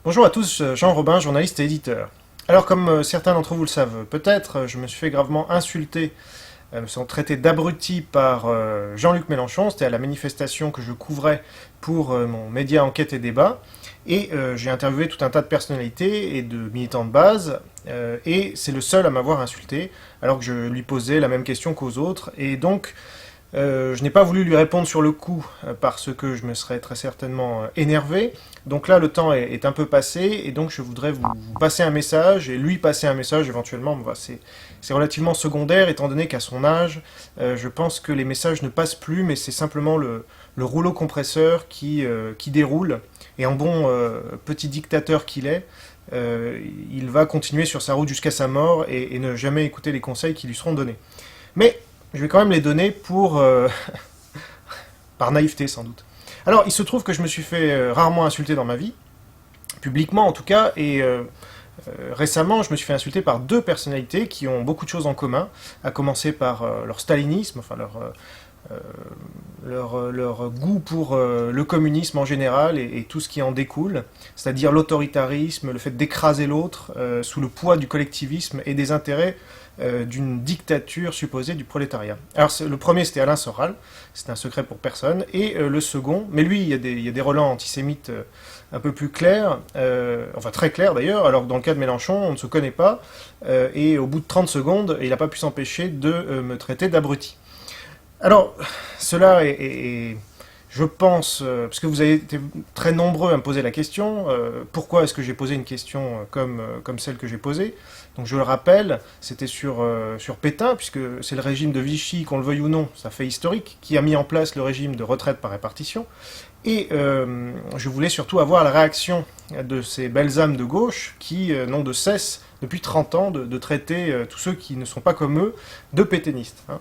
Bonjour à tous, Jean Robin, journaliste et éditeur. Alors comme certains d'entre vous le savent peut-être, je me suis fait gravement insulter, me sont traités d'abruti par Jean-Luc Mélenchon, c'était à la manifestation que je couvrais pour mon média Enquête et Débat, et j'ai interviewé tout un tas de personnalités et de militants de base, et c'est le seul à m'avoir insulté, alors que je lui posais la même question qu'aux autres, et donc je n'ai pas voulu lui répondre sur le coup parce que je me serais très certainement énervé. Donc là, le temps est un peu passé et donc je voudrais vous passer un message et lui passer un message éventuellement. Bah, c'est relativement secondaire étant donné qu'à son âge, je pense que les messages ne passent plus, mais c'est simplement le rouleau compresseur qui déroule. Et en bon petit dictateur qu'il est, il va continuer sur sa route jusqu'à sa mort et ne jamais écouter les conseils qui lui seront donnés. Mais je vais quand même les donner pour par naïveté sans doute. Alors, il se trouve que je me suis fait rarement insulter dans ma vie, publiquement en tout cas, et récemment, je me suis fait insulter par deux personnalités qui ont beaucoup de choses en commun, à commencer par leur stalinisme, enfin leur goût pour le communisme en général et tout ce qui en découle, c'est-à-dire l'autoritarisme, le fait d'écraser l'autre sous le poids du collectivisme et des intérêts d'une dictature supposée du prolétariat. Alors le premier c'était Alain Soral, c'est un secret pour personne, et le second, mais lui il y a des relents antisémites un peu plus clairs, enfin très clairs d'ailleurs, alors que dans le cas de Mélenchon on ne se connaît pas, et au bout de 30 secondes il n'a pas pu s'empêcher de me traiter d'abruti. Alors cela je pense, parce que vous avez été très nombreux à me poser la question, pourquoi est-ce que j'ai posé une question comme celle que j'ai posée. Donc je le rappelle, c'était sur Pétain, puisque c'est le régime de Vichy, qu'on le veuille ou non, ça fait historique, qui a mis en place le régime de retraite par répartition. Et je voulais surtout avoir la réaction de ces belles âmes de gauche qui n'ont de cesse, depuis 30 ans, de traiter tous ceux qui ne sont pas comme eux de pétainistes. Hein.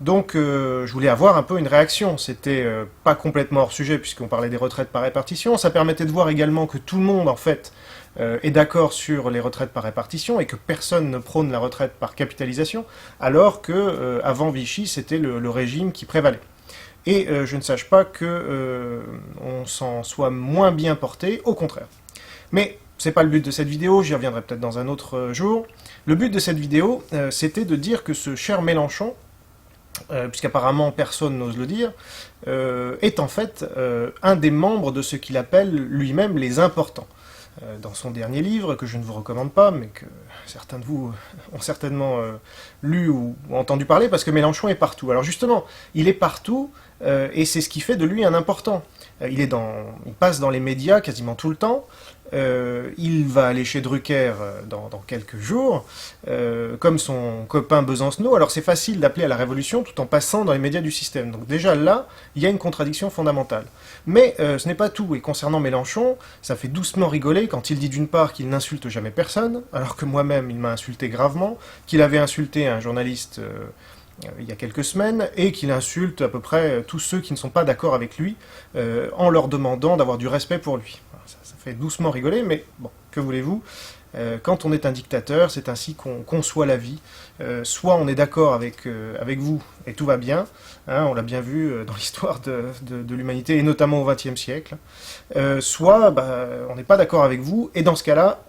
Donc je voulais avoir un peu une réaction. C'était pas complètement hors sujet puisqu'on parlait des retraites par répartition. Ça permettait de voir également que tout le monde en fait est d'accord sur les retraites par répartition et que personne ne prône la retraite par capitalisation, alors que avant Vichy c'était le régime qui prévalait. Et je ne sache pas que on s'en soit moins bien porté, au contraire. Mais c'est pas le but de cette vidéo, j'y reviendrai peut-être dans un autre jour. Le but de cette vidéo, c'était de dire que ce cher Mélenchon, puisqu'apparemment personne n'ose le dire, est en fait un des membres de ce qu'il appelle lui-même les importants. Dans son dernier livre, que je ne vous recommande pas, mais que certains de vous ont certainement lu ou entendu parler, parce que Mélenchon est partout. Alors justement, il est partout, et c'est ce qui fait de lui un important. Il passe dans les médias quasiment tout le temps, il va aller chez Drucker dans quelques jours, comme son copain Besancenot. Alors c'est facile d'appeler à la révolution tout en passant dans les médias du système. Donc déjà là, il y a une contradiction fondamentale. Mais ce n'est pas tout. Et concernant Mélenchon, ça fait doucement rigoler quand il dit d'une part qu'il n'insulte jamais personne, alors que moi-même il m'a insulté gravement, qu'il avait insulté un journaliste il y a quelques semaines, et qu'il insulte à peu près tous ceux qui ne sont pas d'accord avec lui, en leur demandant d'avoir du respect pour lui. Ça fait doucement rigoler, mais bon, que voulez-vous, quand on est un dictateur, c'est ainsi qu'on conçoit la vie. Soit on est d'accord avec vous et tout va bien, hein, on l'a bien vu dans l'histoire de l'humanité et notamment au XXe siècle. Soit on n'est pas d'accord avec vous et dans ce cas-là,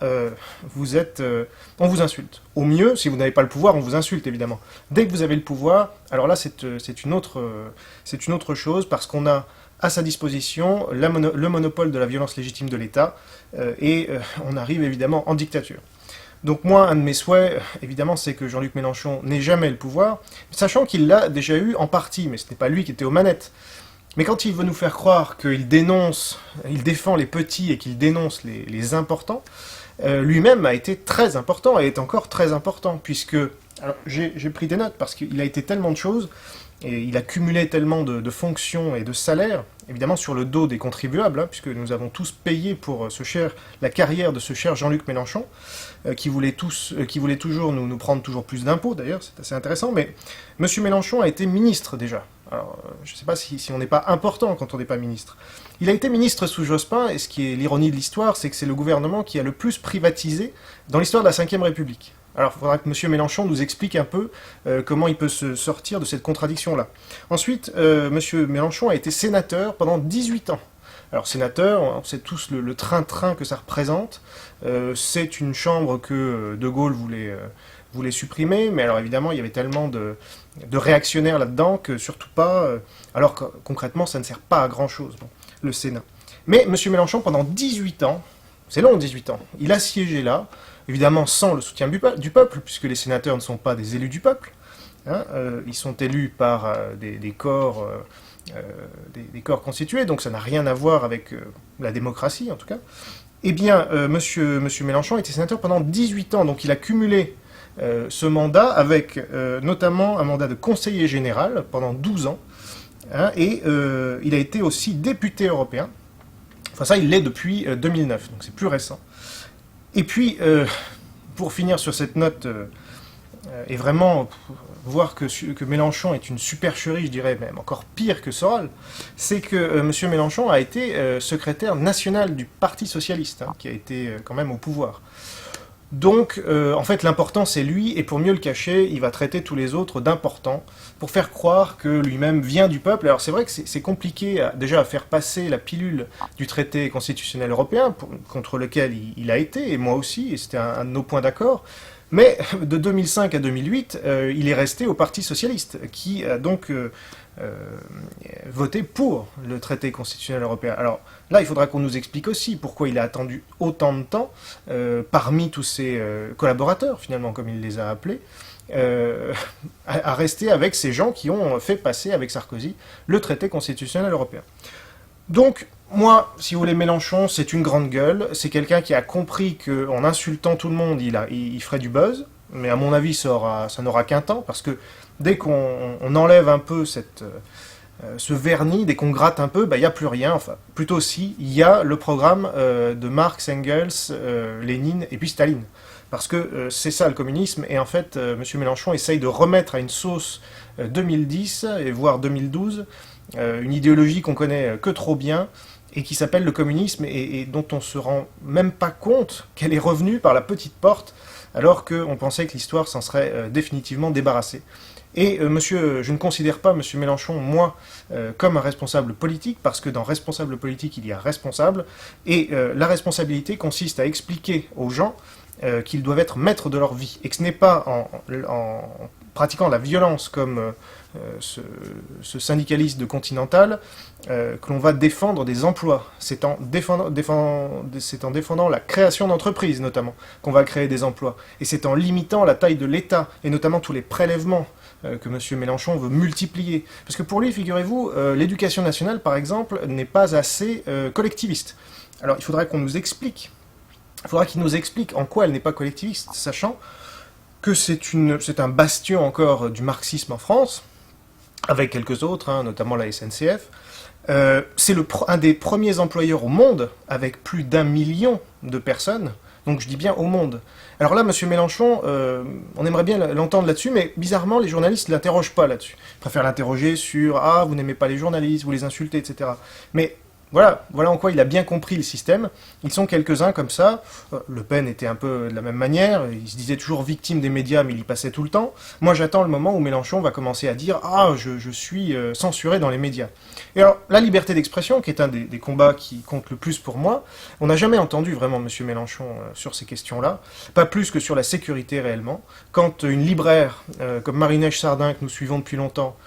on vous insulte. Au mieux, si vous n'avez pas le pouvoir, on vous insulte évidemment. Dès que vous avez le pouvoir, alors là c'est une autre chose parce qu'on a à sa disposition le monopole de la violence légitime de l'État, et on arrive évidemment en dictature. Donc moi, un de mes souhaits, évidemment, c'est que Jean-Luc Mélenchon n'ait jamais le pouvoir, sachant qu'il l'a déjà eu en partie, mais ce n'est pas lui qui était aux manettes. Mais quand il veut nous faire croire qu'il il défend les petits et qu'il dénonce les importants, lui-même a été très important et est encore très important, puisque... Alors j'ai pris des notes parce qu'il a été tellement de choses, et il a cumulé tellement de fonctions et de salaires, évidemment sur le dos des contribuables, hein, puisque nous avons tous payé pour la carrière de ce cher Jean-Luc Mélenchon, qui voulait toujours nous prendre toujours plus d'impôts d'ailleurs, c'est assez intéressant, mais M. Mélenchon a été ministre déjà. Alors, je ne sais pas si on n'est pas important quand on n'est pas ministre. Il a été ministre sous Jospin, et ce qui est l'ironie de l'histoire, c'est que c'est le gouvernement qui a le plus privatisé dans l'histoire de la Ve République. Alors, il faudra que M. Mélenchon nous explique un peu comment il peut se sortir de cette contradiction-là. Ensuite, M. Mélenchon a été sénateur pendant 18 ans. Alors sénateur, on sait tous le train-train que ça représente. C'est une chambre que De Gaulle voulait supprimer, mais alors évidemment il y avait tellement de réactionnaires là-dedans que surtout pas, alors que concrètement ça ne sert pas à grand-chose, bon, le Sénat. Mais M. Mélenchon, pendant 18 ans, c'est long 18 ans, il a siégé là, évidemment sans le soutien du peuple, puisque les sénateurs ne sont pas des élus du peuple, hein, ils sont élus par des corps... des corps constitués, donc ça n'a rien à voir avec la démocratie en tout cas. Eh bien, monsieur Mélenchon était sénateur pendant 18 ans, donc il a cumulé ce mandat avec notamment un mandat de conseiller général pendant 12 ans, hein, et il a été aussi député européen. Enfin ça, il l'est depuis 2009, donc c'est plus récent. Et puis, pour finir sur cette note, et vraiment voir que Mélenchon est une supercherie, je dirais même encore pire que Soral, c'est que M. Mélenchon a été secrétaire national du Parti Socialiste, hein, qui a été quand même au pouvoir. Donc, en fait, l'important c'est lui, et pour mieux le cacher, il va traiter tous les autres d'importants, pour faire croire que lui-même vient du peuple. Alors c'est vrai que c'est compliqué déjà à faire passer la pilule du traité constitutionnel européen, contre lequel il a été, et moi aussi, et c'était un de nos points d'accord. Mais de 2005 à 2008, il est resté au Parti Socialiste, qui a donc voté pour le traité constitutionnel européen. Alors là, il faudra qu'on nous explique aussi pourquoi il a attendu autant de temps, parmi tous ses collaborateurs, finalement, comme il les a appelés, à rester avec ces gens qui ont fait passer avec Sarkozy le traité constitutionnel européen. Donc, moi, si vous voulez, Mélenchon, c'est une grande gueule, c'est quelqu'un qui a compris qu'en insultant tout le monde, il ferait du buzz, mais à mon avis, ça n'aura qu'un temps, parce que dès qu'on enlève un peu ce vernis, dès qu'on gratte un peu, il n'y a plus rien, enfin, plutôt si, il y a le programme de Marx, Engels, Lénine et puis Staline. Parce que c'est ça le communisme, et en fait, M. Mélenchon essaye de remettre à une sauce 2010, et voire 2012, une idéologie qu'on connaît que trop bien, et qui s'appelle le communisme, et dont on se rend même pas compte qu'elle est revenue par la petite porte, alors qu'on pensait que l'histoire s'en serait définitivement débarrassée. Et je ne considère pas M. Mélenchon, moi, comme un responsable politique, parce que dans responsable politique, il y a responsable, et la responsabilité consiste à expliquer aux gens qu'ils doivent être maîtres de leur vie, et que ce n'est pas en pratiquant la violence comme ce syndicaliste de Continental que l'on va défendre des emplois. C'est en défendant la création d'entreprises, notamment, qu'on va créer des emplois. Et c'est en limitant la taille de l'État, et notamment tous les prélèvements que M. Mélenchon veut multiplier. Parce que pour lui, figurez-vous, l'éducation nationale, par exemple, n'est pas assez collectiviste. Alors il faudrait qu'on nous explique. Il faudra qu'il nous explique en quoi elle n'est pas collectiviste, sachant que c'est un bastion encore du marxisme en France, avec quelques autres, hein, notamment la SNCF. C'est un des premiers employeurs au monde, avec plus d'1 million de personnes, donc je dis bien au monde. Alors là, M. Mélenchon, on aimerait bien l'entendre là-dessus, mais bizarrement, les journalistes ne l'interrogent pas là-dessus. Ils préfèrent l'interroger sur « Ah, vous n'aimez pas les journalistes, vous les insultez, etc. » Mais voilà en quoi il a bien compris le système. Ils sont quelques-uns comme ça. Le Pen était un peu de la même manière. Il se disait toujours victime des médias, mais il y passait tout le temps. Moi, j'attends le moment où Mélenchon va commencer à dire « Ah, je suis censuré dans les médias ». Et alors, la liberté d'expression, qui est un des combats qui compte le plus pour moi, on n'a jamais entendu vraiment M. Mélenchon sur ces questions-là, pas plus que sur la sécurité réellement. Quand une libraire comme Marie-Neige Sardin, que nous suivons depuis longtemps,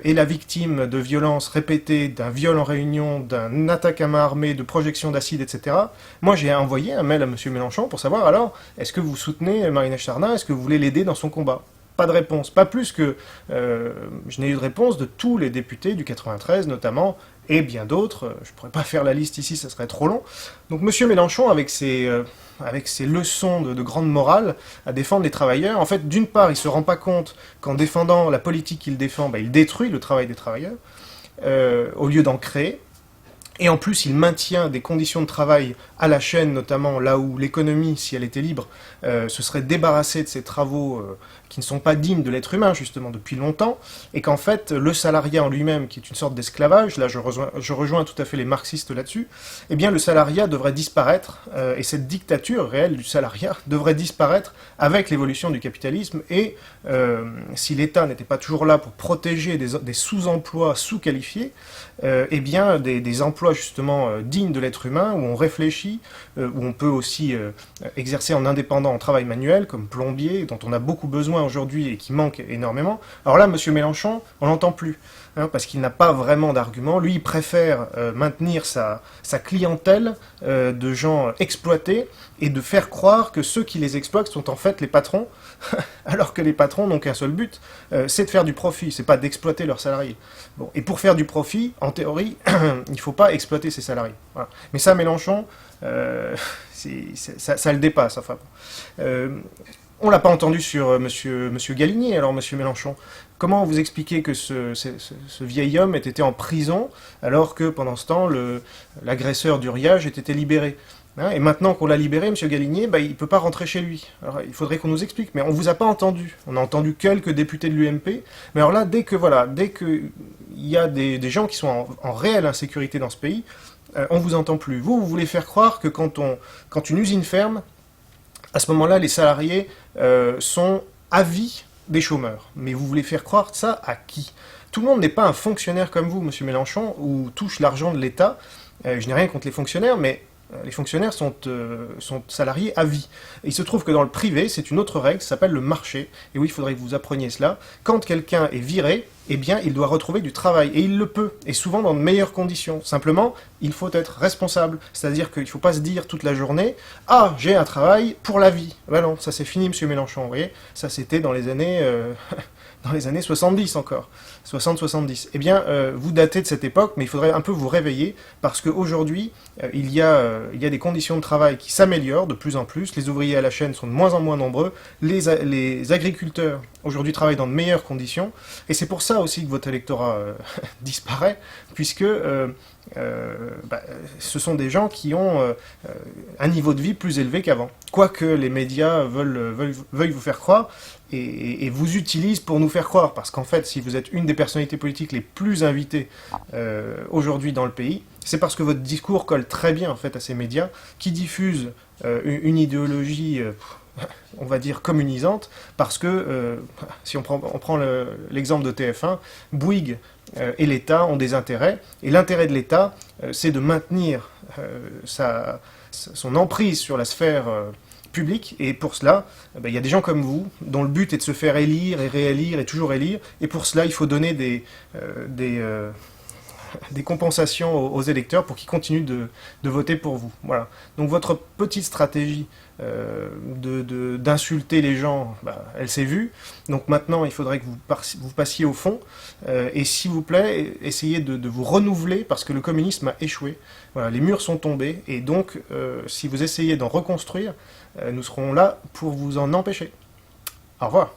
est la victime de violences répétées, d'un viol en réunion, d'un attaque à main armée, de projection d'acide, etc. Moi, j'ai envoyé un mail à M. Mélenchon pour savoir, alors, est-ce que vous soutenez Marie-Neige Sardin, est-ce que vous voulez l'aider dans son combat ? Pas de réponse, pas plus que je n'ai eu de réponse de tous les députés du 93 notamment, et bien d'autres. Je ne pourrais pas faire la liste ici, ça serait trop long. Donc M. Mélenchon, avec ses leçons de grande morale à défendre les travailleurs, en fait, d'une part, il ne se rend pas compte qu'en défendant la politique qu'il défend, il détruit le travail des travailleurs, au lieu d'en créer. Et en plus, il maintient des conditions de travail à la chaîne, notamment là où l'économie, si elle était libre, se serait débarrassée de ces travaux qui ne sont pas dignes de l'être humain, justement, depuis longtemps, et qu'en fait, le salariat en lui-même, qui est une sorte d'esclavage, là je rejoins tout à fait les marxistes là-dessus, eh bien le salariat devrait disparaître, et cette dictature réelle du salariat devrait disparaître avec l'évolution du capitalisme, et si l'État n'était pas toujours là pour protéger des sous-emplois sous-qualifiés, eh bien des emplois emploi justement digne de l'être humain, où on réfléchit, où on peut aussi exercer en indépendant en travail manuel, comme plombier, dont on a beaucoup besoin aujourd'hui et qui manque énormément. Alors là, M. Mélenchon, on l'entend plus, hein, parce qu'il n'a pas vraiment d'argument. Lui, il préfère maintenir sa clientèle de gens exploités et de faire croire que ceux qui les exploitent sont en fait les patrons, alors que les patrons n'ont qu'un seul but, c'est de faire du profit, c'est pas d'exploiter leurs salariés. Bon, et pour faire du profit, en théorie, il ne faut pas exploiter ses salariés. Voilà. Mais ça, Mélenchon, ça le dépasse. Enfin, on l'a pas entendu sur monsieur Galinier, alors Monsieur Mélenchon. Comment vous expliquez que ce vieil homme ait été en prison alors que pendant ce temps, l'agresseur d'Uriage ait été libéré? Hein, et maintenant qu'on l'a libéré, M. Galinier, il ne peut pas rentrer chez lui. Alors, il faudrait qu'on nous explique, mais on ne vous a pas entendu. On a entendu quelques députés de l'UMP, mais alors là, dès qu'il y a des gens qui sont en réelle insécurité dans ce pays, on ne vous entend plus. Vous voulez faire croire que quand une usine ferme, à ce moment-là, les salariés sont à vie des chômeurs. Mais vous voulez faire croire ça à qui? Tout le monde n'est pas un fonctionnaire comme vous, M. Mélenchon, ou touche l'argent de l'État. Je n'ai rien contre les fonctionnaires, mais les fonctionnaires sont salariés à vie. Et il se trouve que dans le privé, c'est une autre règle, ça s'appelle le marché. Et oui, il faudrait que vous appreniez cela. Quand quelqu'un est viré, eh bien, il doit retrouver du travail. Et il le peut. Et souvent dans de meilleures conditions. Simplement, il faut être responsable. C'est-à-dire qu'il ne faut pas se dire toute la journée « Ah, j'ai un travail pour la vie ». Ben non, ça c'est fini, M. Mélenchon. Vous voyez, ça c'était dans les années... dans les années 70 encore, 60-70. Eh bien, vous datez de cette époque, mais il faudrait un peu vous réveiller, parce qu'aujourd'hui, il y a des conditions de travail qui s'améliorent de plus en plus, les ouvriers à la chaîne sont de moins en moins nombreux, les agriculteurs, aujourd'hui, travaillent dans de meilleures conditions, et c'est pour ça aussi que votre électorat disparaît, puisque ce sont des gens qui ont un niveau de vie plus élevé qu'avant. Quoique les médias veuillent vous faire croire, et vous utilisent pour nous faire croire, parce qu'en fait, si vous êtes une des personnalités politiques les plus invitées aujourd'hui dans le pays, c'est parce que votre discours colle très bien en fait à ces médias qui diffusent une idéologie, on va dire, communisante, parce que, si on prend l'exemple de TF1, Bouygues et l'État ont des intérêts, et l'intérêt de l'État, c'est de maintenir son emprise sur la sphère public, et pour cela, il y a des gens comme vous, dont le but est de se faire élire et réélire et toujours élire, et pour cela, il faut donner des compensations aux électeurs pour qu'ils continuent de voter pour vous. Voilà. Donc votre petite stratégie d'insulter les gens, elle s'est vue. Donc maintenant, il faudrait que vous passiez au fond. Et s'il vous plaît, essayez de vous renouveler parce que le communisme a échoué. Voilà, les murs sont tombés. Et donc, si vous essayez d'en reconstruire, nous serons là pour vous en empêcher. Au revoir.